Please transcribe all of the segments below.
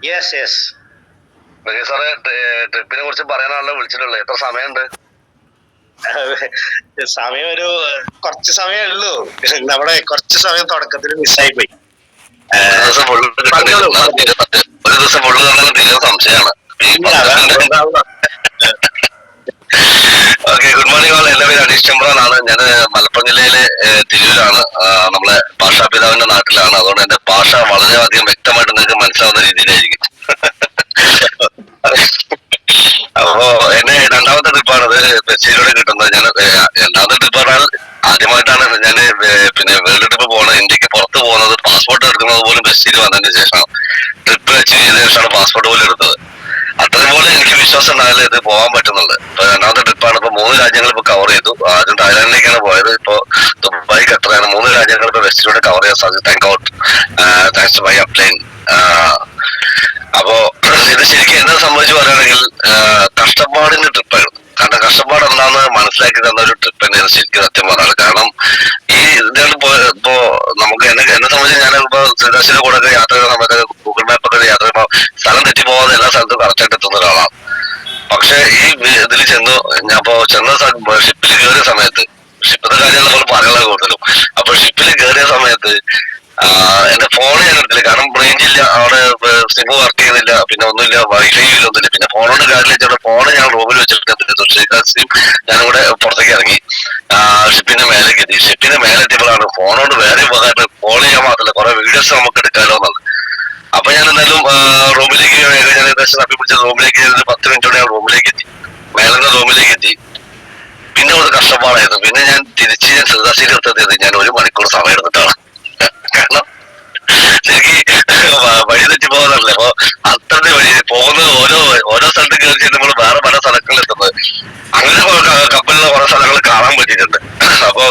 Yes yes. സാറേ, ട്രിപ്പിനെ കുറിച്ച് പറയാനാണല്ലോ വിളിച്ചിട്ടുള്ളത്. എത്ര സമയമുണ്ട്? സമയം ഒരു കുറച്ച് സമയമേ ഉള്ളൂ. നമ്മുടെ കുറച്ച് സമയം തുടക്കത്തിൽ മിസ്സായി പോയി. ഒരു ദിവസം ഫുള്ള് തീരെ സംശയമാണ്. Okay, good morning all. എന്റെ പേര് അനീഷ് ചെമ്പ്രാനാണ്. ഞാൻ മലപ്പുറം ജില്ലയിലെ തിരൂരാണ്. നമ്മളെ ഭാഷാപിതാവിന്റെ നാട്ടിലാണ്. അതുകൊണ്ട് എന്റെ ഭാഷ വളരെയധികം വ്യക്തമായിട്ട് നിങ്ങൾക്ക് മനസ്സിലാവുന്ന രീതിയിലായിരിക്കും. അപ്പോ എന്നെ രണ്ടാമത്തെ ട്രിപ്പാണ് ബസ്സിലൂടെ കിട്ടുന്നത്. ഞാൻ രണ്ടാമത്തെ ട്രിപ്പ് പറഞ്ഞാൽ ആദ്യമായിട്ടാണ് ഞാൻ പിന്നെ വേൾഡ് ട്രിപ്പ് പോകുന്നത്. ഇന്ത്യക്ക് പുറത്ത് പോകുന്നത്. പാസ്പോർട്ട് എടുക്കുന്നത് പോലും ബസ്സിൽ വന്നതിന് ശേഷം, ട്രിപ്പ് അച്ചീവ് ചെയ്തതിനു ശേഷമാണ് പാസ്പോർട്ട് പോലും എടുത്തത്. അത്രപോലെ എനിക്ക് വിശ്വാസം ഉണ്ടായാലേ ഇത് പോകാൻ പറ്റുന്നുള്ളൂ. ഇപ്പൊ രണ്ടാമത്തെ ട്രിപ്പാണ്. ഇപ്പൊ 3 രാജ്യങ്ങൾ ഇപ്പൊ കവർ ചെയ്തു. ആദ്യം തായ്ലാൻഡിലേക്കാണ് പോയത്. ഇപ്പൊ ദുബായ്, ഖത്തറാണ്. 3 രാജ്യങ്ങൾ ഇപ്പൊ ബസ്സിലൂടെ കവർ ചെയ്യാൻ സാധിച്ചു. താങ്ക്സ് ടു മൈ അപ്ലൈൻ. അപ്പോ ഇത് ശരിക്കും എന്നെ സംബന്ധിച്ച് പറയുകയാണെങ്കിൽ കഷ്ടപ്പാടിന്റെ ട്രിപ്പായിരുന്നു. കാരണം കഷ്ടപ്പാട് എന്താണെന്ന് മനസ്സിലാക്കി തന്ന ഒരു ട്രിപ്പ് തന്നെയാണ് ശരിക്കും സത്യം പറഞ്ഞത്. കാരണം ഈ ഇതാണ് ഇപ്പോ നമുക്ക് എന്നെ സംബന്ധിച്ച് ഞാനിപ്പോ ശ്രീദാസിന്റെ കൂടെ ഒക്കെ യാത്ര ചെയ്യുന്ന സമയത്ത് ഗൂഗിൾ മാപ്പ് ഒക്കെ യാത്ര ചെയ്യുമ്പോൾ സ്ഥലം തെറ്റി പോകാതെ എല്ലാ സ്ഥലത്തും കറക്റ്റായിട്ട് എത്തുന്ന ഒരാളാണ്. പക്ഷെ ഈ ഇതിൽ ചെന്ന ഷിപ്പിൽ കയറിയ സമയത്ത്, ഷിപ്പിന്റെ കാര്യങ്ങൾ നമ്മൾ പറയാനുള്ള കൂടുതലും. അപ്പൊ ഷിപ്പിൽ കയറിയ സമയത്ത് എന്റെ ഫോൺ ഞാൻ എടുത്തില്ല. കാരണം റേഞ്ച് ഇല്ല അവിടെ, സിം വർക്ക് ചെയ്യുന്നില്ല, പിന്നെ ഒന്നുമില്ല, വൈഫൈ ഒന്നുമില്ല. പിന്നെ ഫോണോട് കാര്യമില്ല വെച്ചാൽ ഫോണ് ഞാൻ റൂമിൽ വെച്ചിട്ട് ശ്രീകാശിയും ഞാനും കൂടെ പുറത്തേക്ക് ഇറങ്ങി ഷിപ്പിന്റെ മേലേക്ക് എത്തി. ഷിപ്പിന്റെ മേലെ എത്തിയപ്പോഴാണ് ഫോണോട് വേറെ ഉപകാരം, കോൾ ചെയ്യാൻ മാത്രമല്ല കുറെ വീഡിയോസ് നമുക്ക് എടുക്കാമല്ലോ എന്നുള്ളത്. അപ്പൊ ഞാൻ എന്തായാലും റൂമിലേക്ക് ഞാൻ ഏകദേശം തപ്പി പിടിച്ച റൂമിലേക്ക് 10 മിനിറ്റോടെ ഞാൻ റൂമിലേക്ക് എത്തി. മേലെ റൂമിലേക്ക് എത്തി. പിന്നെ ഒരു കഷ്ടപ്പാടായിരുന്നു. പിന്നെ ഞാൻ ശ്രീദാസിയിൽ എത്തിയത് ഞാൻ 1 മണിക്കൂർ സമയം എടുത്തിട്ടാണ്. കാരണം ശരിക്കും വഴി തെറ്റി പോകുന്നതല്ലേ. അപ്പൊ അത്രത്തെ വഴി പോകുന്നത് ഓരോ സ്ഥലത്ത് കയറി നമ്മൾ വേറെ പല സ്ഥലങ്ങളിൽ എത്തുന്നത്. അങ്ങനെ കപ്പലിലുള്ള കുറെ സ്ഥലങ്ങൾ കാണാൻ പറ്റിയിട്ടുണ്ട്. അപ്പൊ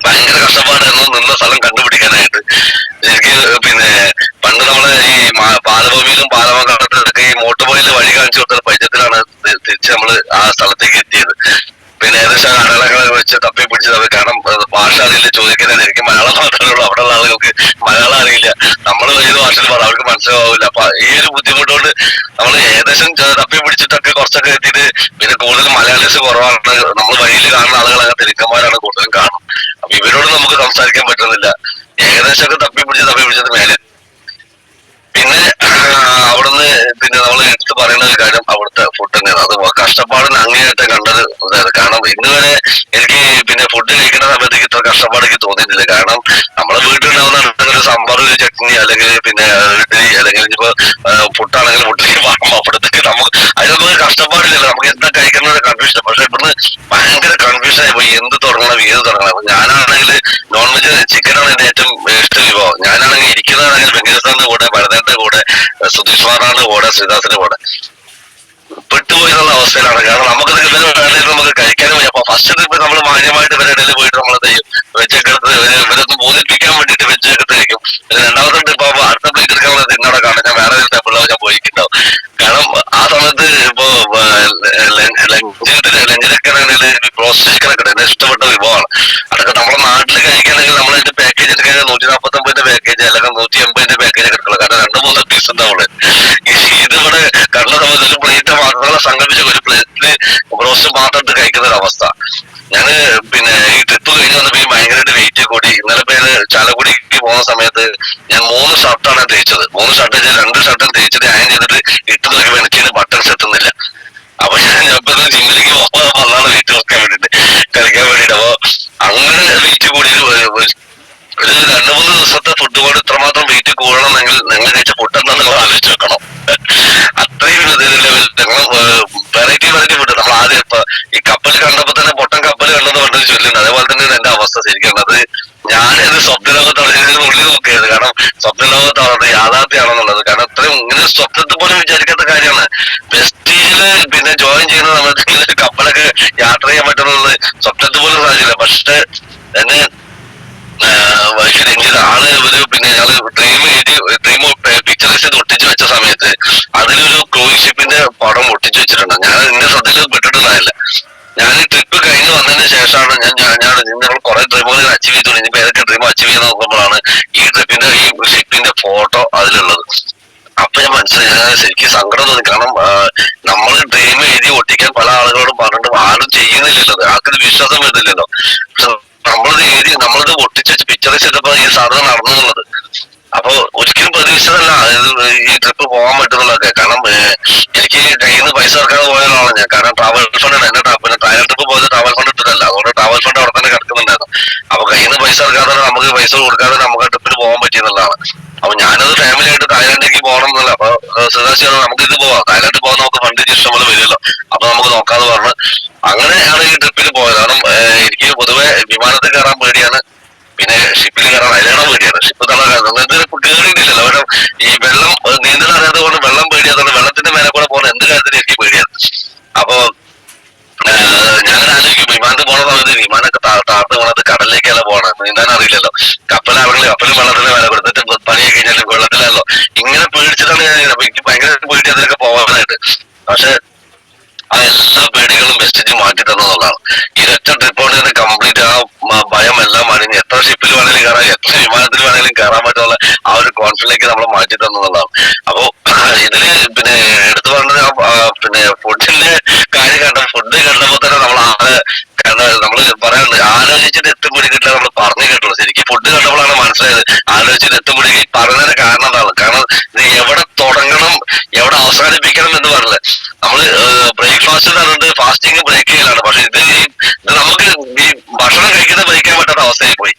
ഭയങ്കര കഷ്ടപ്പാടായിരുന്നു നിന്ന സ്ഥലം കണ്ടുപിടിക്കാനായിട്ട്. എനിക്ക് പിന്നെ പണ്ട് നമ്മള് ഈ പാലഭൂമിയിലും പാലമംഗലത്തിലൊക്കെ ഈ മോട്ടോർബോയിൽ വഴി കാണിച്ചു കൊടുത്ത പരിചയത്തിലാണ് തിരിച്ച് നമ്മള് ആ സ്ഥലത്തേക്ക് എത്തിയത്. പിന്നെ ഏകദേശം അടയാളങ്ങളൊക്കെ വെച്ച് തപ്പി പിടിച്ച് തപ്പി. കാരണം ഭാഷ അറിയില്ല, ചോദിക്കുന്നത് എനിക്ക് മലയാളം മാത്രമേ ഉള്ളൂ. അവിടെയുള്ള ആളുകൾക്ക് മലയാളം അറിയില്ല. നമ്മൾ ഏത് ഭാഷയിൽ പറ അവർക്ക് മനസ്സിലാവില്ല. അപ്പൊ ഈ ഒരു ബുദ്ധിമുട്ടുകൊണ്ട് നമ്മൾ ഏകദേശം തപ്പി പിടിച്ചിട്ടൊക്കെ കുറച്ചൊക്കെ എത്തിയിട്ട്, പിന്നെ കൂടുതൽ മലയാളീസ് കുറവാണ്. നമ്മൾ വഴിയിൽ കാണുന്ന ആളുകളൊക്കെ തെലുങ്കന്മാരാണ് കൂടുതലും കാണും. അപ്പൊ ഇവരോട് നമുക്ക് സംസാരിക്കാൻ പറ്റുന്നില്ല. ഏകദേശമൊക്കെ തപ്പി പിടിച്ചത് മേലെ. പിന്നെ അവിടുന്ന് പിന്നെ നമ്മൾ എടുത്ത് പറയുന്ന ഒരു കാര്യം അവിടുത്തെ ഫുഡ് തന്നെയാണ്. അത് കഷ്ടപ്പാടിന് അങ്ങേയറ്റം കണ്ടത്. കാരണം ഇന്ന് വരെ എനിക്ക് പിന്നെ ഫുഡ് കഴിക്കുന്ന സമയത്ത് ഇത്ര കഷ്ടപ്പാട് എനിക്ക് തോന്നിയിട്ടില്ല. കാരണം നമ്മളെ വീട്ടിലുണ്ടാവുന്ന ഒരു സാമ്പാർ, ഒരു ചട്നി, അല്ലെങ്കിൽ പിന്നെ ഇഡ്ഡലി, അല്ലെങ്കിൽ ഇനിയിപ്പോ പുട്ടാണെങ്കിൽ പുട്ടിലേക്ക് അവിടത്തേക്ക് നമുക്ക് അതിനൊന്നും കഷ്ടപ്പാടില്ലല്ലോ. നമുക്ക് എന്താ കഴിക്കുന്നത് കൺഫ്യൂഷൻ. പക്ഷെ ഇവിടുന്ന് ഭയങ്കര കൺഫ്യൂഷൻ ആയി പോയി. എന്ത് തുടങ്ങണം, ഏത് തുടങ്ങണം. അപ്പൊ ഞാനാണെങ്കിൽ നോൺ വെജ് ചിക്കനാണ് എന്റെ ഏറ്റവും ഇഷ്ട വിഭവം. ഞാനാണെങ്കിൽ ഇരിക്കുന്നതാണെങ്കിൽ വെങ്കടേശ്വരന്റെ കൂടെ, ഭരതന്റെ കൂടെ, സുധീഷ് കുമാറിന്റെ കൂടെ, ശ്രീദാസിന്റെ കൂടെ പെട്ടുപോയിട്ടുള്ള അവസ്ഥയിലാണ്. കാരണം നമുക്ക് നമുക്ക് കഴിക്കാനും വയ്യ. അപ്പൊ ഫസ്റ്റ് ട്രിപ്പ് നമ്മൾ മാന്യമായിട്ട് ഇവരുടെ ഇടയിൽ പോയിട്ട് നമ്മളത് വെച്ചൊക്കെ എടുത്ത് ഇവരൊന്ന് ബോധിപ്പിക്കാൻ വേണ്ടിയിട്ട് വെച്ചൊക്കെ എടുത്ത് കഴിക്കും. പിന്നെ രണ്ടാമത്തെ ട്രിപ്പ് ആകുമ്പോൾ അടുത്ത പ്ലേറ്റ് എടുക്കാനുള്ള തിന്നോടെ കാണാൻ ഞാൻ വേറെ ഒരു ടെമ്പിളിലോ ഞാൻ പോയിട്ടുണ്ടാവും. കാരണം ആ സമയത്ത് ഇപ്പോ ലഞ്ചിനൊക്കെ റോസ്റ്റ് ചിക്കനൊക്കെ എന്നെ ഇഷ്ടപ്പെട്ട വിഭവമാണ്. അതൊക്കെ നമ്മുടെ നാട്ടിൽ കഴിക്കുകയാണെങ്കിൽ നമ്മളതിന്റെ പാക്കേജ് എടുക്കാൻ 149 പാക്കേജ് അല്ലെങ്കിൽ 180 പാക്കേജ് ഒക്കെ എടുക്കണം. കാരണം 2-3 പീസ് ഉണ്ടാവുള്ളൂ. ഇതിവിടെ കണ്ട സമയത്ത് ഒരു പ്ലേറ്റ് മാത്രം സംഘടിപ്പിച്ച ഒരു പ്ലേറ്റില് റോസ്റ്റ് മാത്രം ഇട്ട് കഴിക്കുന്ന ഒരു അവസ്ഥ. ഞാന് പിന്നെ ഈ ട്രിപ്പ് കഴിഞ്ഞ് വന്നപ്പോ ഭയങ്കരമായിട്ട് വെയിറ്റ് കൂടി. ഇന്നലെ പേര് ചാലക്കുടിക്ക് പോകുന്ന സമയത്ത് ഞാൻ 3 ഷർട്ടാണ് തേച്ചത്. 3 ഷർട്ട് 2 ഷർട്ടും തേച്ചിട്ട് അയൺ ചെയ്തിട്ട് ഇട്ട് നോക്കിയപ്പോൾ എനിക്ക് ബട്ടൺസ് എത്തുന്നില്ല. അപ്പൊ ഞാൻ ജിമ്മിലേക്ക് വന്നാണ് വെയിറ്റ് നോക്കാൻ വേണ്ടിട്ട്, കളിക്കാൻ വേണ്ടിട്ട്. അപ്പൊ അങ്ങനെ വെയിറ്റ് കൂടി ഒരു 2-3 ദിവസത്തെ ഫുഡ് കൊണ്ട് ഇത്രമാത്രം വെയിറ്റ് കൂടണമെങ്കിൽ നിങ്ങൾ കഴിച്ച ഫുഡ് എന്താ നിങ്ങൾ ആലോചിച്ച് വെക്കണം. അത്രയും ഞങ്ങൾ വെറൈറ്റി ഫുഡ്. നമ്മൾ ആദ്യം ഇപ്പൊ ഈ കപ്പൽ കണ്ടപ്പോ തന്നെ പൊട്ടൻ കപ്പൽ കണ്ടെന്ന് പറഞ്ഞൊരു ചൊല്ലുണ്ട്. അതേപോലെ തന്നെ എന്റെ അവസ്ഥ ശരിക്കും. അത് ഞാനത് സ്വപ്നലോകത്താണ് ഉള്ളിൽ നോക്കിയത്. കാരണം സ്വപ്നലോകത്താണ് യാഥാർത്ഥ്യമാണെന്നുള്ളത്. കാരണം അത്രയും ഇങ്ങനെ സ്വപ്നത്തിൽ പോലും വിചാരിക്കാത്ത കാര്യമാണ്. വെസ്റ്റീജില് പിന്നെ ജോയിൻ ചെയ്യുന്ന സമയത്ത് കപ്പലൊക്കെ യാത്ര ചെയ്യാൻ പറ്റുന്നത് സ്വപ്നത്തിൽ പോലും സാധിച്ചില്ല. പക്ഷെ എന്നെ ആള് ഒരു പിന്നെ ഞങ്ങള് ഡ്രീം പിക്ചറൈസ് ചെയ്ത് ഒട്ടിച്ചു വെച്ച സമയത്ത് അതിലൊരു ക്രൂയിസ് ഷിപ്പിന്റെ പടം ഒട്ടിച്ചു വെച്ചിട്ടുണ്ട്. ഞാൻ എന്റെ ശ്രദ്ധയിൽ പെട്ടിട്ടുണ്ടായില്ല. ഞാൻ ട്രിപ്പ് കഴിഞ്ഞ് വന്നതിന് ശേഷമാണ് ഞങ്ങൾ കുറെ ഡ്രീമുകൾ അച്ചീവ് ചെയ്തു. ഇനിയിപ്പോ ഏതൊക്കെ ഡ്രീം അച്ചീവ് ചെയ്ത് നോക്കുമ്പോഴാണ് ഈ ട്രിപ്പിന്റെ ഈ ഷിപ്പിന്റെ ഫോട്ടോ അതിലുള്ളത്. അപ്പൊ ഞാൻ മനസ്സിലായി, ശരിക്കും സങ്കടം തോന്നി. കാരണം നമ്മൾ ഡ്രീം എഴുതി ഒട്ടിക്കാൻ പല ആളുകളോടും പറഞ്ഞിട്ട് ആരും ചെയ്യുന്നില്ലല്ലോ, ആർക്കൊരു വിശ്വാസം വരുന്നില്ലല്ലോ. പക്ഷെ നമ്മളിത് ഒട്ടിച്ച് പിക്ചറൈസ് ചെയ്തപ്പോ ഈ സാധനം നടന്നു എന്നുള്ളത്. അപ്പൊ ഒരിക്കലും പ്രതീക്ഷിച്ചതല്ല ഈ ട്രിപ്പ് പോകാൻ പറ്റുന്നുള്ളതൊക്കെ. കാരണം എനിക്ക് കയ്യിൽ നിന്ന് പൈസ ഇറക്കാതെ പോയതാണ് ഞാൻ. കാരണം ട്രാവൽ ഫണ്ട് എന്റെ പിന്നെ തായ്ലൻഡ് ട്രിപ്പ് പോയത് ട്രാവൽ ഫണ്ട് ഇട്ടിട്ടല്ല, അതുകൊണ്ട് ട്രാവൽ ഫണ്ട് അവിടെ തന്നെ കിടക്കുന്നുണ്ടായിരുന്നു. അപ്പൊ കയ്യിൽ നിന്ന് പൈസ ഇറക്കാതെ നമുക്ക് പൈസ കൊടുക്കാതെ നമുക്ക് ആ ട്രിപ്പിന് പോകാൻ പറ്റിയെന്നുള്ളതാണ്. അപ്പൊ ഞാനത് ഫാമിലി ആയിട്ട് തായ്ലാൻഡിലേക്ക് പോകണം എന്നല്ല. അപ്പൊ സുധാശിയാണ് നമുക്ക് ഇത് പോവാം, തായ്ലാൻഡിൽ പോകാൻ നമുക്ക് ഫണ്ട് ഇഷ്ടംപോലെ വരുമല്ലോ, അപ്പൊ നമുക്ക് നോക്കാന്ന് പറഞ്ഞ് അങ്ങനെയാണ് ഈ ട്രിപ്പിന് പോയത്. കാരണം എനിക്ക് പൊതുവെ വിമാനത്തിൽ കയറാൻ പേടിയാണ്, പിന്നെ ഷിപ്പിൽ കയറാൻ അതിലേറെ പേടിയാണ്. ഷിപ്പ് കേറിയിട്ടില്ലല്ലോ, അവിടെ ഈ വെള്ളം നീന്തൽ അറിയാതെ കൊണ്ട് വെള്ളം പേടിയാത്തതുകൊണ്ട് വെള്ളത്തിന്റെ മേലെ കൂടെ പോകുന്ന എന്ത് കാര്യത്തിനും എനിക്ക് പേടിയാണ്. അപ്പൊ ഞാൻ ആലോചിക്കും വിമാനത്തിൽ പോണ സമയത്ത് വിമാനമൊക്കെ താഴ്ന്നു പോണത് കടലിലേക്കല്ല പോകണം, നീന്താൻ അറിയില്ലല്ലോ. കപ്പലും വെള്ളത്തിന്റെ മേലെ കൊടുത്തിട്ട് പണിയൊക്കെ കഴിഞ്ഞാൽ വെള്ളത്തിലല്ലോ. ഇങ്ങനെ പേടിച്ചിട്ടാണ് ഞാൻ, എനിക്ക് ഭയങ്കര പേടി അതിലൊക്കെ പോകാനായിട്ട്. പക്ഷെ ആ എല്ലാ പേടികളും വെസ്റ്റിച്ച് മാറ്റി തന്നതാണ്. ഈ ഒറ്റ ട്രിപ്പോട് തന്നെ കംപ്ലീറ്റ് ആ ഭയം എല്ലാം മാറി. എത്ര ഷിപ്പിൽ വേണമെങ്കിലും കയറാം, എത്ര വിമാനത്തിൽ വേണമെങ്കിലും കയറാൻ പറ്റുള്ള ആ ഒരു കോൺഫിഡൻസിലേക്ക് നമ്മൾ മാറ്റി തന്നതാണ്. അപ്പൊ ഇതില് പിന്നെ എടുത്തു പറഞ്ഞത് പിന്നെ ഫുഡിന്റെ കാര്യം കണ്ട, ഫുഡ് കണ്ടപ്പോ തന്നെ നമ്മള് പറയാനുണ്ട്, ആലോചിച്ചിട്ട് എത്തുമ്പോഴേ കിട്ടില്ല, നമ്മൾ പറഞ്ഞു കേട്ടുള്ളൂ. ശരിക്കും ഫുഡ് കണ്ടപ്പോഴാണ് മനസ്സിലായത് ആലോചിച്ചിട്ട് എത്തുമ്പോഴേ പറഞ്ഞതിന് കാരണം എന്താണ്. കാരണം ഇത് എവിടെ തുടങ്ങണം എവിടെ അവസാനിപ്പിക്കണം എന്ന് പറഞ്ഞില്ല. നമ്മള് ബ്രേക്ക്ഫാസ്റ്റ് പറഞ്ഞിട്ട് ഫാസ്റ്റിംഗ് ബ്രേക്ക് ചെയ്യലാണ്. പക്ഷെ ഇത് നമുക്ക് ഈ ഭക്ഷണം കഴിക്കുന്നത് ബ്രേക്ക് ചെയ്യാൻ പറ്റാത്ത അവസ്ഥയായി പോയി.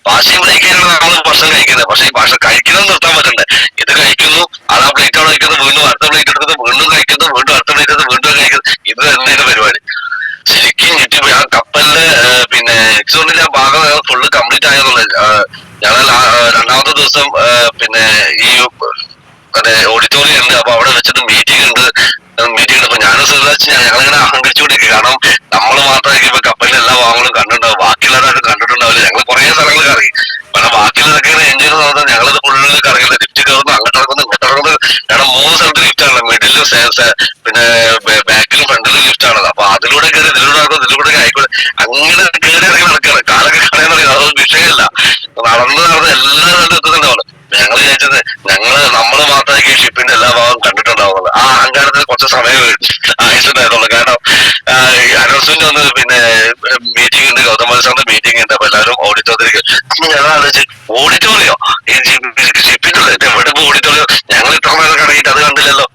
ഫാസ്റ്റിംഗ് ബ്രേക്ക് ചെയ്യാനാണ് നമ്മൾ ഭക്ഷണം കഴിക്കുന്നത്, പക്ഷെ ഈ ഭക്ഷണം കഴിക്കുന്നത് നിർത്താൻ പറ്റണ്ടേ. ഇത് കഴിക്കുന്നു, ആ പ്ലേറ്റ് അവിടെ കഴിക്കുന്നു, വീണ്ടും അടുത്ത പ്ലേറ്റ് എടുക്കുന്നത്, വീണ്ടും കഴിക്കുന്നു, വീണ്ടും അടുത്ത പ്ലേറ്റ് എടുത്ത് വീണ്ടും കഴിക്കുന്നു. ഇത് തന്നെയാണ് പരിപാടി. ശരിക്കും ഞെട്ടിപ്പോയി. ആ കപ്പലില് പിന്നെ എക്സോണിന്റെ ആ ഭാഗം ഫുള്ള് കംപ്ലീറ്റ് ആയെന്നുള്ളത്. ഞങ്ങൾ രണ്ടാമത്തെ ദിവസം പിന്നെ ഈ ഓഡിറ്റോറിയം ഉണ്ട്, അപ്പൊ അവിടെ വെച്ചിട്ട് മീറ്റിംഗ് ഉണ്ട്. അപ്പൊ ഞാനും ശ്രദ്ധിച്ച് ഞങ്ങളിങ്ങനെ അഹങ്കരിച്ചുകൊണ്ടിരിക്കും. കാരണം നമ്മൾ മാത്രമായിരിക്കും ഇപ്പൊ കപ്പലിൽ എല്ലാ ഭാഗങ്ങളും കണ്ടിട്ടുണ്ടാവും, ബാക്കിയുള്ളവരായിട്ട് കണ്ടിട്ടുണ്ടാവില്ല. ഞങ്ങൾ കുറെ സ്ഥലങ്ങൾ കറങ്ങി. കാരണം ബാക്കിയുള്ളതൊക്കെ എൻജോയ് ചെയ്ത് നോക്കുന്നത് ഞങ്ങളിത് ഫുള്ള് കറങ്ങില്ല. ലിഫ്റ്റ് കയറുന്നു, അങ്ങോട്ട് ഇറങ്ങുന്നു, ഇങ്ങോട്ട് ഇറങ്ങുന്നത്. കാരണം 3 സ്ഥലത്ത് ലിഫ്റ്റ് ആണല്ലോ, മിഡിലും പിന്നെ ബാക്കിലും ഫ്രണ്ടിലും ലിഫ്റ്റ് ആണല്ലോ. അപ്പൊ അതിലൂടെ കയറി ഇതിലൂടെ നടക്കും, ഇതിലൂടെ ആയിക്കോട്ടെ, അങ്ങനെ കയറി ഇറങ്ങി നടക്കുകയാണ്. കാലൊക്കെ കളയാൻ അതൊന്നും വിഷയമല്ല. നടന്ന് എല്ലാ സ്ഥലത്തും എത്തുന്നുണ്ടാവുള്ളൂ. ഞങ്ങൾ വിചാരിച്ചത് നമ്മള് മാത്രമായിരിക്കും ഈ ഷിപ്പിന്റെ എല്ലാ ഭാഗവും കണ്ടിട്ടുണ്ടാവുന്നത്. ആ അഹങ്കാരത്തിന് കുറച്ച് സമയം ആയിട്ടുണ്ടായിരുന്നുള്ളൂ. കാരണം അനൗൺസ്മെന്റ് വന്ന് പിന്നെ മീറ്റിംഗ് ഉണ്ട്, ഗൗതം സാറിന്റെ മീറ്റിംഗ് ഉണ്ട്. അപ്പൊ എല്ലാവരും ഓഡിറ്റോറിയത്തിലേക്ക്. ഞങ്ങൾ ആലോചിച്ച് ഓഡിറ്റോറിയോ ഈ ഷിപ്പിന്റെ എവിടെ ഓഡിറ്റോറിയോ, ഞങ്ങൾ ഇത്ര നേരം കടങ്ങിയിട്ട് അത് കണ്ടില്ലല്ലോ.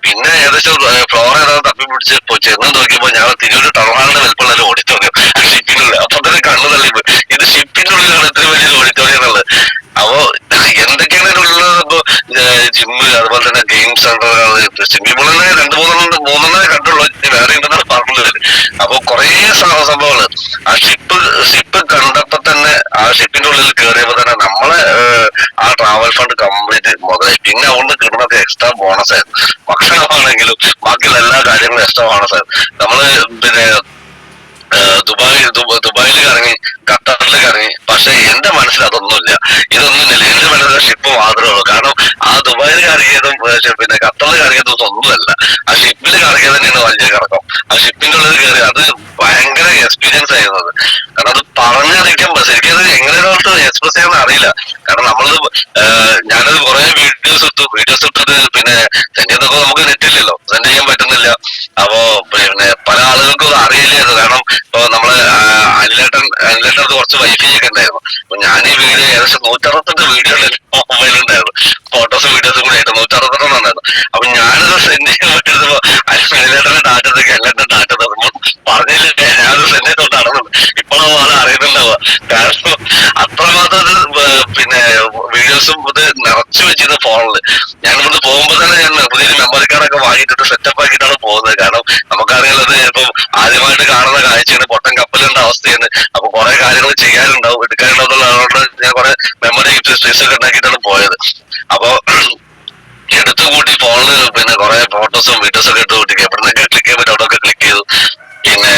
പിന്നെ ഏകദേശം ഫ്ലോർ ഏതാ തപ്പി പിടിച്ച് ചെന്ന് നോക്കിയപ്പോ ഞങ്ങൾ തിരൂര് ടർണാളിന്റെ വലുപ്പമുള്ള ഓഡിറ്റോറിയം ഷിപ്പിനുള്ളിൽ. അപ്പൊ തന്നെ കണ്ണു തള്ളിപ്പോ, ഇത് ഷിപ്പിന്റെ ഉള്ളിലാണ് ഇത്രയും വലിയൊരു ഓഡിറ്റോറിയം എന്നുള്ളത്. അപ്പോ എന്തൊക്കെയാണ് ഇതിലുള്ളത്? ഇപ്പൊ ജിമ്മ്, അതുപോലെ തന്നെ ഗെയിം സെന്ററുകൾ, സ്വിമ്മിംഗ് പൂൾ തന്നെ 2-3 കണ്ടുള്ളൂ, വേറെ ഉണ്ടെന്നാണ് പറഞ്ഞത്. അപ്പൊ കുറെ സംഭവങ്ങള്. ആ ഷിപ്പ് കണ്ടപ്പോ തന്നെ, ആ ഷിപ്പിന്റെ ഉള്ളിൽ കയറിയപ്പോ തന്നെ നമ്മളെ ആ ട്രാവൽ ഫണ്ട് കംപ്ലീറ്റ് മുതലായി. പിന്നെ അതുകൊണ്ട് കിട്ടുന്നത് എക്സ്ട്രാ ബോണസ് ആയിരുന്നു. ഭക്ഷണമാണെങ്കിലും ബാക്കിയുള്ള എല്ലാ കാര്യങ്ങളും എക്സ്ട്രാ ബോണസ് ആയിരുന്നു. നമ്മള് പിന്നെ ദുബായിൽ കറങ്ങി, ഖത്തറിൽ കറങ്ങി. പക്ഷെ എന്റെ മനസ്സിൽ അതൊന്നുമില്ല, ഇതൊന്നുമില്ല. എന്റെ മനസ്സിൽ ഷിപ്പ് മാത്രമേ ഉള്ളൂ. കാരണം ആ ദുബായിൽ കറങ്ങിയതും പിന്നെ ഖത്തറിൽ കറങ്ങിയതും ഒന്നുമല്ല, ആ ഷിപ്പിൽ കറങ്ങിയത് തന്നെയാണ് വലിയ കറക്കം. ആ ഷിപ്പിന്റെ ഉള്ളിൽ കയറി അത് ഭയങ്കര എക്സ്പീരിയൻസ് ആയിരുന്നത്. കാരണം അത് പറഞ്ഞറിയിക്കാൻ ശരിക്കും അത് എങ്ങനെയാണ് എക്സ്പ്രസ് ചെയ്യാൻ അറിയില്ല. കാരണം ഞാനത് കുറെ വീഡിയോസ് ഇട്ടത് പിന്നെ സെൻഡ് ചെയ്യുന്നൊക്കെ നമുക്ക് നെറ്റില്ലല്ലോ, സെൻഡ് ചെയ്യാൻ പറ്റുന്നില്ല. അപ്പോ പിന്നെ പല ആളുകൾക്കും അത് അറിയില്ലായിരുന്നു. കാരണം ഇപ്പൊ നമ്മള് അനിലേട്ടൻ കുറച്ച് വൈഫൈ ഒക്കെ ഉണ്ടായിരുന്നു. അപ്പൊ ഞാൻ ഈ വീഡിയോ ഏകദേശം 168 വീഡിയോ മൊബൈലുണ്ടായിരുന്നു, ഫോട്ടോസും വീഡിയോസും കൂടി ആയിട്ട് 168 ഉണ്ടായിരുന്നു. അപ്പൊ ഞാനത് സെൻഡ് ചെയ്യാൻ പറ്റുന്നപ്പോ അനിലേട്ടന്റെ ഡാറ്റൊക്കെ എല്ലാവരുടെ ഡാറ്റ തന്നു പറഞ്ഞില്ലേ, ഞാനത് സെൻഡ് ചെയ്തോണ്ട് നടന്നത്. ഇപ്പോഴും ആളെ അറിയുന്നുണ്ടാവുക. കാരണം അത്രമാത്രം പിന്നെ വീഡിയോസും ഇത് നിറച്ചു വെച്ചിരുന്ന ഫോണില്. ഞാൻ ഇവിടുന്ന് പോകുമ്പോ തന്നെ ഞാൻ പുതിയൊരു മെമ്മറി കാർഡൊക്കെ വാങ്ങിയിട്ട് സെറ്റപ്പ് ആക്കിയിട്ടാണ് പോകുന്നത്. കാരണം നമുക്കറിയാലത് ഇപ്പം ആദ്യമായിട്ട് കാണുന്ന കാഴ്ചയാണ്, പൊട്ടൻ കപ്പലിന്റെ അവസ്ഥയാണ്. അപ്പൊ കുറെ കാര്യങ്ങൾ ചെയ്യാനുണ്ടാവും, എടുക്കാനുണ്ടാവുന്നതുകൊണ്ട് ഞാൻ കുറെ മെമ്മറി സ്പേസ് ഒക്കെ ഉണ്ടാക്കിയിട്ടാണ് പോയത്. അപ്പൊ എടുത്തു കൂട്ടി ഫോണില് പിന്നെ കുറെ ഫോട്ടോസും വീഡിയോസും ഒക്കെ എടുത്തു കൂട്ടി എവിടുന്നൊക്കെ ക്ലിക്ക് ചെയ്യാൻ പറ്റും അവിടെയൊക്കെ ക്ലിക്ക് ചെയ്തു. പിന്നെ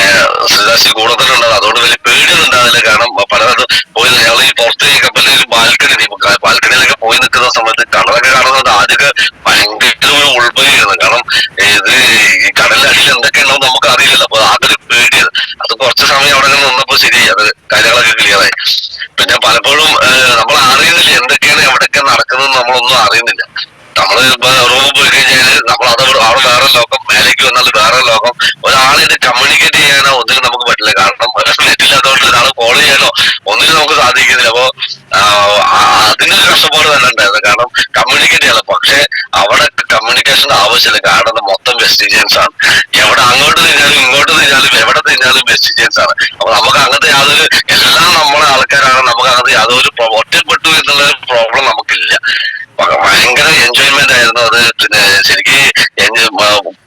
ശ്രീദാശി കൂടെ തന്നെ ഉണ്ടാവും, അതുകൊണ്ട് വലിയ പേടിയൊന്നും ഉണ്ടാവില്ല. കാരണം പലതും പോയി ഞങ്ങൾ ഈ പുറത്ത് ഈ കപ്പലിൽ ബാൽക്കണിയിലൊക്കെ പോയി നിൽക്കുന്ന സമയത്ത് കടലൊക്കെ കാണുന്നത് ആദ്യമൊക്കെ ഭയങ്കര ഒരു ഉൾഭയമായിരുന്നു. കാരണം ഇത് ഈ കടലിനടിയിൽ എന്തൊക്കെ ഉണ്ടാവും നമുക്ക് അറിയില്ലല്ലോ. അപ്പൊ അതൊരു പേടിയത്. അത് കുറച്ച് സമയം അവിടെ നിന്നപ്പോ ശരിയായി, അത് കാര്യങ്ങളൊക്കെ ക്ലിയറായി. പിന്നെ പലപ്പോഴും നമ്മൾ അറിയുന്നില്ല എന്തൊക്കെയാണ് എവിടെയൊക്കെ നടക്കുന്നത്, നമ്മളൊന്നും അറിയുന്നില്ല. നമ്മള് ഇപ്പൊ റൂമിൽ പോയി ചെയ്യാനോ ഒന്നിനും നമുക്ക് സാധിക്കുന്നില്ല. അപ്പോ അതിന്റെ ഒരു കഷ്ടപ്പാട് തന്നെ ഉണ്ടായിരുന്നു. കാരണം കമ്മ്യൂണിക്കേറ്റ് ചെയ്യാം. പക്ഷെ അവിടെ കമ്മ്യൂണിക്കേഷന്റെ ആവശ്യമില്ല. കാരണം മൊത്തം വെസ്റ്റീജിയൻസ് ആണ്. എവിടെ അങ്ങോട്ട് തിരിഞ്ഞാലും ഇങ്ങോട്ട് തിരിഞ്ഞാലും എവിടെ തിരിഞ്ഞാലും വെസ്റ്റീജിയൻസ് ആണ്. അപ്പൊ നമുക്ക് അങ്ങനത്തെ യാതൊരു എല്ലാം നമ്മളെ ആൾക്കാരാണ്. നമുക്ക് അങ്ങനത്തെ യാതൊരു ഒറ്റപ്പെട്ടു എന്നുള്ള ഒരു പ്രോബ്ലം നമുക്കില്ല. ഭയങ്കര എൻജോയ്മെന്റ് ആയിരുന്നു അത്. പിന്നെ ശരിക്ക്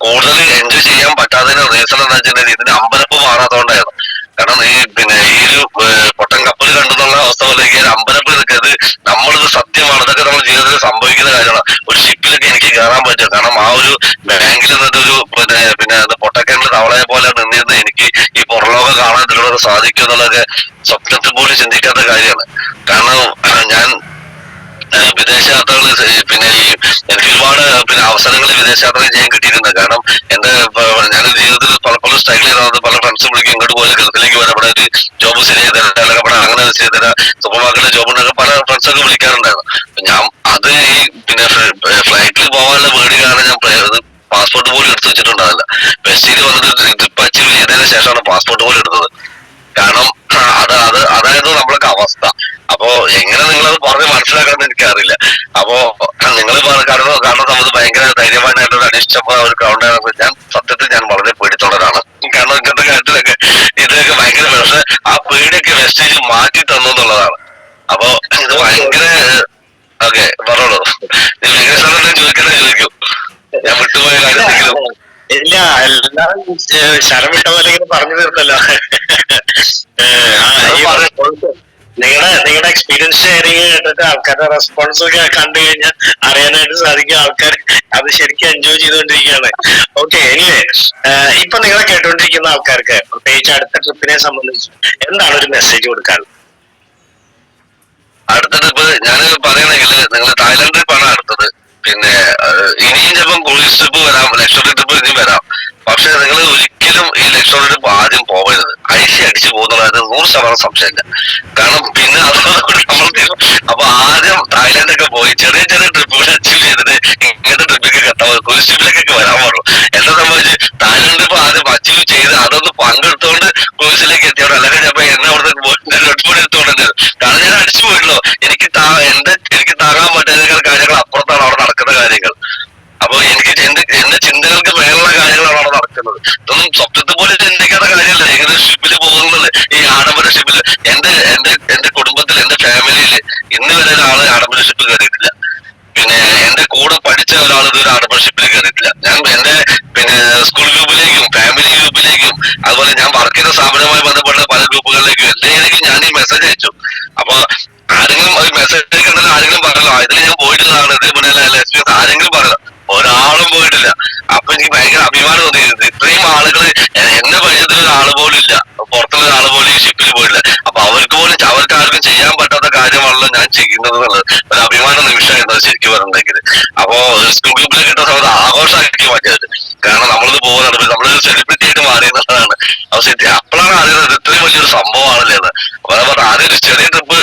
കൂടുതൽ എൻജോയ് ചെയ്യാൻ പറ്റാത്തതിന് റീസൺ എന്താ വെച്ചിട്ടുണ്ടെങ്കിൽ ഇതിന് അമ്പലപ്പ് മാറാത്തതുകൊണ്ടായിരുന്നു. കാരണം ഈ ഒരു പൊട്ടൻ കപ്പൽ കണ്ടെന്നുള്ള അവസ്ഥ പോലെ അമ്പലപ്പ് നിൽക്കുന്നത് നമ്മളിത് സത്യമാണ്. ഇതൊക്കെ നമ്മുടെ ജീവിതത്തിൽ സംഭവിക്കുന്ന കാര്യമാണ്. ഒരു ഷിപ്പിലൊക്കെ എനിക്ക് കയറാൻ പറ്റും. കാരണം ആ ഒരു ബാങ്കിൽ നിന്നിട്ടൊരു പിന്നെ പൊട്ടക്കലിന്റെ തവളയെ പോലെ നിന്നിരുന്ന എനിക്ക് ഈ പുറലോകം കാണാൻ ഇതിലൂടെ സാധിക്കും എന്നുള്ളതൊക്കെ സ്വപ്നത്തിൽ പോലും ചിന്തിക്കാത്ത കാര്യമാണ്. കാരണം ഞാൻ വിദേശ യാത്രകൾ പിന്നെ എനിക്ക് ഒരുപാട് അവസരങ്ങൾ വിദേശ യാത്രകൾ ചെയ്യാൻ കിട്ടിയിട്ടുണ്ട്. കാരണം എന്റെ ഞാൻ ജീവിതത്തിൽ പലപ്പോഴും സ്ട്രഗിൾ ചെയ്തത് പല ഫ്രണ്ട്സും വിളിക്കും ഇങ്ങോട്ട് പോയി ഗൾഫിലേക്ക് വരാം, ഇവിടെ ഒരു ജോബ് ശരിയായി തരാം, അല്ലെങ്കിൽ ഇവിടെ അങ്ങനെ ശരി തരാം, സൂപ്പർ മാർക്കറ്റിലെ ജോബ് ഉണ്ടെങ്കിൽ പല ഫ്രണ്ട്സൊക്കെ വിളിക്കാറുണ്ടായിരുന്നു. ഞാൻ അത് ഫ്ലൈറ്റിൽ പോകാനുള്ള പേടി കാരണം ഞാൻ പാസ്പോർട്ട് പോലും എടുത്തു വെച്ചിട്ടുണ്ടാവില്ല. ബസ്സിൽ വന്നിട്ട് ട്രിപ്പ് അച്ചീവ് ചെയ്തതിനു ശേഷമാണ് പാസ്പോർട്ട് പോലും എടുത്തത്. കാരണം അതായത് നമ്മളൊക്കെ അവസ്ഥ. അപ്പോ എങ്ങനെ നിങ്ങളത് പറഞ്ഞ് മനസ്സിലാക്കാന്ന് എനിക്കറിയില്ല. അപ്പോ നിങ്ങൾ കാണുന്ന സമയത്ത് ഭയങ്കര ധൈര്യവാനായിട്ടൊരു അനിഷ്ടമായ ഒരു ഗ്രൗണ്ടാണ്. ഞാൻ സത്യത്തിൽ ഞാൻ വളരെ പേടിത്തോളരാണ്. കാരണം ഇങ്ങനത്തെ കാര്യത്തിലൊക്കെ ഇതിലൊക്കെ ഭയങ്കര പക്ഷെ ആ പേടിയൊക്കെ വെസ്റ്റേജ് മാറ്റി തന്നു എന്നുള്ളതാണ്. അപ്പോ ഇത് ഭയങ്കര ഓക്കെ പറഞ്ഞോളൂ. വെങ്കടേശ്വരൻ ചോദിക്കും, ഞാൻ വിട്ടുപോയ കാര്യം ഇല്ല, എല്ലാം ശരം വിട്ട പോലെ ഇങ്ങനെ പറഞ്ഞു തീർത്തല്ലോ. നിങ്ങളുടെ എക്സ്പീരിയൻസ് ഷെയറിങ് കേട്ടിട്ട് ആൾക്കാരുടെ റെസ്പോൺസ് ഒക്കെ കണ്ടു കഴിഞ്ഞാൽ അറിയാനായിട്ട് സാധിക്കും. ആൾക്കാർ അത് ശരിക്കും എൻജോയ് ചെയ്തുകൊണ്ടിരിക്കുകയാണ്. ഓക്കെ, എനിവേ ഇപ്പൊ നിങ്ങളെ കേട്ടുകൊണ്ടിരിക്കുന്ന ആൾക്കാർക്ക് പ്രത്യേകിച്ച് അടുത്ത ട്രിപ്പിനെ സംബന്ധിച്ച് എന്താണ് ഒരു മെസ്സേജ് കൊടുക്കാനുള്ളത്? അടുത്ത ട്രിപ്പ് ഞാൻ പറയുകയാണെങ്കിൽ നിങ്ങൾ തായ്ലൻഡ് ട്രിപ്പാണ് അടുത്തത്. പിന്നെ ഇനിയും ചിലപ്പം ക്രൂയിസ് ട്രിപ്പ് വരാം, ലക്ഷറി ട്രിപ്പ് ഇനിയും വരാം. പക്ഷെ നിങ്ങൾ ഒരിക്കലും ഈ ലക്ഷറി ട്രിപ്പ് ആദ്യം പോകരുത്. അടിച്ചു പോകുന്നതായത് 100% സംശയമില്ല. കാരണം പിന്നെ അതോടുകൂടി നമ്മൾ അപ്പൊ ആദ്യം തായ്ലൻഡൊക്കെ പോയി ചെറിയ ചെറിയ ട്രിപ്പുകൾ അച്ചീവ് ചെയ്തിട്ട് ഇങ്ങനത്തെ ട്രിപ്പിലേക്ക് കെട്ടാൻ ക്രൂയിസ് ട്രിപ്പിലേക്കൊക്കെ വരാൻ പാടുള്ളൂ. എന്നെ സംബന്ധിച്ച് തായ്ലൻഡ് ട്രിപ്പ് ആദ്യം അച്ചീവ് ചെയ്ത് അതൊന്ന് പങ്കെടുത്തോണ്ട് ക്രൂയിസിലേക്ക് എത്തിയോണ്ട്, അല്ലെങ്കിൽ ചിലപ്പോ എന്നെ അവിടെ ഒട്ടുപടി എടുത്തോണ്ട്. കാരണം ഞാൻ അടിച്ചു പോയിട്ടോ. എനിക്ക് താങ്ങാൻ പറ്റുന്ന കാര്യങ്ങൾ അപ്പുറത്താണ് അവിടെ നടക്കുന്ന കാര്യങ്ങൾ. അപ്പൊ എനിക്ക് എന്റെ ചിന്തകൾക്ക് മേലുള്ള കാര്യങ്ങളാണ് അവിടെ നടക്കുന്നത്. ഇതൊന്നും സ്വപ്നത്തിൽ പോലെ ചിന്തിക്കാത്ത കാര്യമല്ല. ഇങ്ങനെ ഷിപ്പിൽ പോകുന്നത്, ഈ ആഡംബര ഷിപ്പിൽ എന്റെ കുടുംബത്തിൽ എന്റെ ഫാമിലിയിൽ ഇന്ന് വരെ ഒരാള് ആഡംബര ഷിപ്പിൽ കയറിയിട്ടില്ല. പിന്നെ എന്റെ കൂടെ പഠിച്ച ഒരാൾ ഇതൊരു ആഡംബര ഷിപ്പിൽ കയറിയിട്ടില്ല. ഞാൻ എന്റെ സ്കൂൾ ഗ്രൂപ്പിലേക്കും ഫാമിലി ഗ്രൂപ്പിലേക്കും അതുപോലെ ഞാൻ വർക്ക് ചെയ്യുന്ന സ്ഥാപനവുമായി ബന്ധപ്പെട്ട പല ഗ്രൂപ്പുകളിലേക്കും എല്ലാവരേക്കും ഞാൻ ഈ മെസ്സേജ് അയച്ചു. അപ്പൊ ആരെങ്കിലും ഒരു മെസ്സേജ് അയക്കുന്നില്ല, ആരെങ്കിലും പറഞ്ഞല്ലോ ഇതിൽ ഞാൻ പോയിട്ടുള്ളതാണ്, ഇതേപോലെ എക്സ്പീരിയൻസ് ആരെങ്കിലും പറഞ്ഞത്? ഒരാളും പോയിട്ടില്ല. അപ്പൊ എനിക്ക് ഭയങ്കര അഭിമാനം തോന്നിയിരുന്നു. ഇത്രയും ആളുകൾ എന്നെ പരിചയത്തിൽ ഒരാൾ പോലും ഇല്ല, പുറത്തുള്ള ഒരാൾ പോലും ഈ ഷിപ്പിൽ പോയില്ല. അപ്പൊ അവർക്ക് ആർക്കും ചെയ്യാൻ പറ്റാത്ത കാര്യമാണല്ലോ ഞാൻ ചെയ്യുന്നത് എന്നുള്ളത് ഒരു അഭിമാന നിമിഷമായിരുന്നു ശരിക്കും പറഞ്ഞിട്ടുണ്ടെങ്കിൽ. അപ്പോ സ്കൂൾ ഗ്രൂപ്പിലേക്ക് കിട്ടുന്ന സമയത്ത് ആഘോഷമാക്കി മാറ്റിയത്. കാരണം നമ്മളിത് പോകുന്നുണ്ട്, നമ്മളൊരു സെലിബ്രിറ്റി ആയിട്ട് മാറി എന്നുള്ളതാണ്. അപ്പോഴാണ് അറിയുന്നത് ഇത്രയും വലിയൊരു സംഭവമാണല്ലേ എന്ന്. അപ്പൊ അതേപോലെ ആദ്യം ഒരു ചെറിയ ട്രിപ്പ്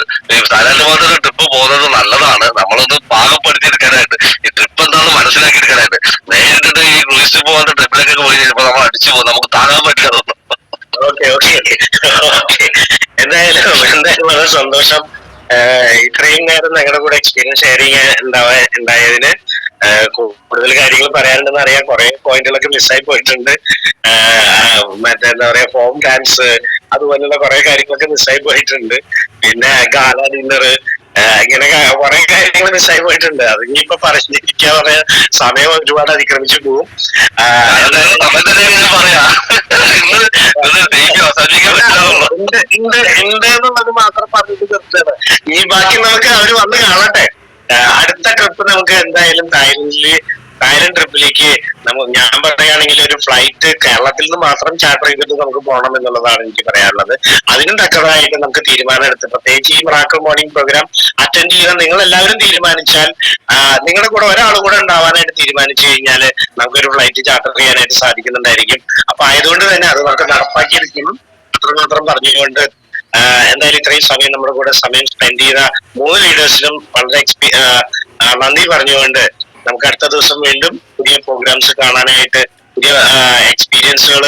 തായ്ലാൻഡ് പോലത്തെ ട്രിപ്പ് പോകുന്നത് നല്ലതാണ്. നമ്മളൊന്ന് പാകപ്പെടുത്തിയെടുക്കാനായിട്ട്, ഈ ട്രിപ്പ് എന്താണെന്ന് മനസ്സിലാക്കിയെടുക്കാനായിട്ട്. നേരിട്ടിട്ട് ഈ ക്രൂയിസ് ട്രിപ്പ് പോലത്തെ ട്രിപ്പിലേക്കൊക്കെ പോയി കഴിഞ്ഞപ്പോൾ നമ്മൾ അടിച്ചു പോകും, നമുക്ക് താങ്ങാൻ പറ്റില്ല. ഓക്കെ എന്തായാലും വളരെ സന്തോഷം. ഇത്രയും നേരം നിങ്ങളുടെ കൂടെ എക്സ്പീരിയൻസ് ഷെയറിങ് ഉണ്ടായതിന്. കൂടുതൽ കാര്യങ്ങൾ പറയാനുണ്ടെന്ന് അറിയാം. കുറെ പോയിന്റുകളൊക്കെ മിസ്സായി പോയിട്ടുണ്ട്. മറ്റെന്താ പറയാ, ഫോം ഡാൻസ് അതുപോലുള്ള കുറെ കാര്യങ്ങളൊക്കെ മിസ്സായി പോയിട്ടുണ്ട്. പിന്നെ ഗാല ഡിന്നർ, ഇങ്ങനെ കുറെ കാര്യങ്ങൾ മിസ്സായി പോയിട്ടുണ്ട്. അത് ഇനിയിപ്പോ പറഞ്ഞിരിക്കാൻ പറയാ സമയം ഒരുപാട് അതിക്രമിച്ചു പോകും. എന്നുള്ളത് മാത്രം പറഞ്ഞിട്ട് തീർച്ചയാണ്. ഇനി ബാക്കി നമുക്ക് അവര് വന്ന് കാണട്ടെ. അടുത്ത ട്രിപ്പ് നമുക്ക് എന്തായാലും തായ്ലൻഡ് ട്രിപ്പിലേക്ക് ഞാൻ പറയുകയാണെങ്കിൽ ഒരു ഫ്ലൈറ്റ് കേരളത്തിൽ നിന്ന് മാത്രം ചാർട്ടർ ചെയ്തിട്ട് നമുക്ക് പോകണം എന്നുള്ളതാണ് എനിക്ക് പറയാനുള്ളത്. അതിനും തക്കതായിട്ട് നമുക്ക് തീരുമാനം എടുത്ത്, പ്രത്യേകിച്ച് ഈ മിറാക്കിൾ മോർണിംഗ് പ്രോഗ്രാം അറ്റൻഡ് ചെയ്യാൻ നിങ്ങൾ എല്ലാവരും തീരുമാനിച്ചാൽ, നിങ്ങളുടെ കൂടെ ഒരാൾ കൂടെ ഉണ്ടാവാനായിട്ട് തീരുമാനിച്ചു കഴിഞ്ഞാൽ നമുക്കൊരു ഫ്ലൈറ്റ് ചാർട്ടർ ചെയ്യാനായിട്ട് സാധിക്കുന്നുണ്ടായിരിക്കും. അപ്പൊ ആയതുകൊണ്ട് തന്നെ അത് നമുക്ക് നടപ്പാക്കിയിരിക്കണം. അത്രമാത്രം പറഞ്ഞുകൊണ്ട് എന്തായാലും ഇത്രയും സമയം നമ്മുടെ കൂടെ സമയം സ്പെൻഡ് ചെയ്ത 3 ലീഡേഴ്സിനും വളരെ നന്ദി പറഞ്ഞുകൊണ്ട് നമുക്ക് അടുത്ത ദിവസം വീണ്ടും പുതിയ പ്രോഗ്രാംസ് കാണാനായിട്ട്, പുതിയ എക്സ്പീരിയൻസുകൾ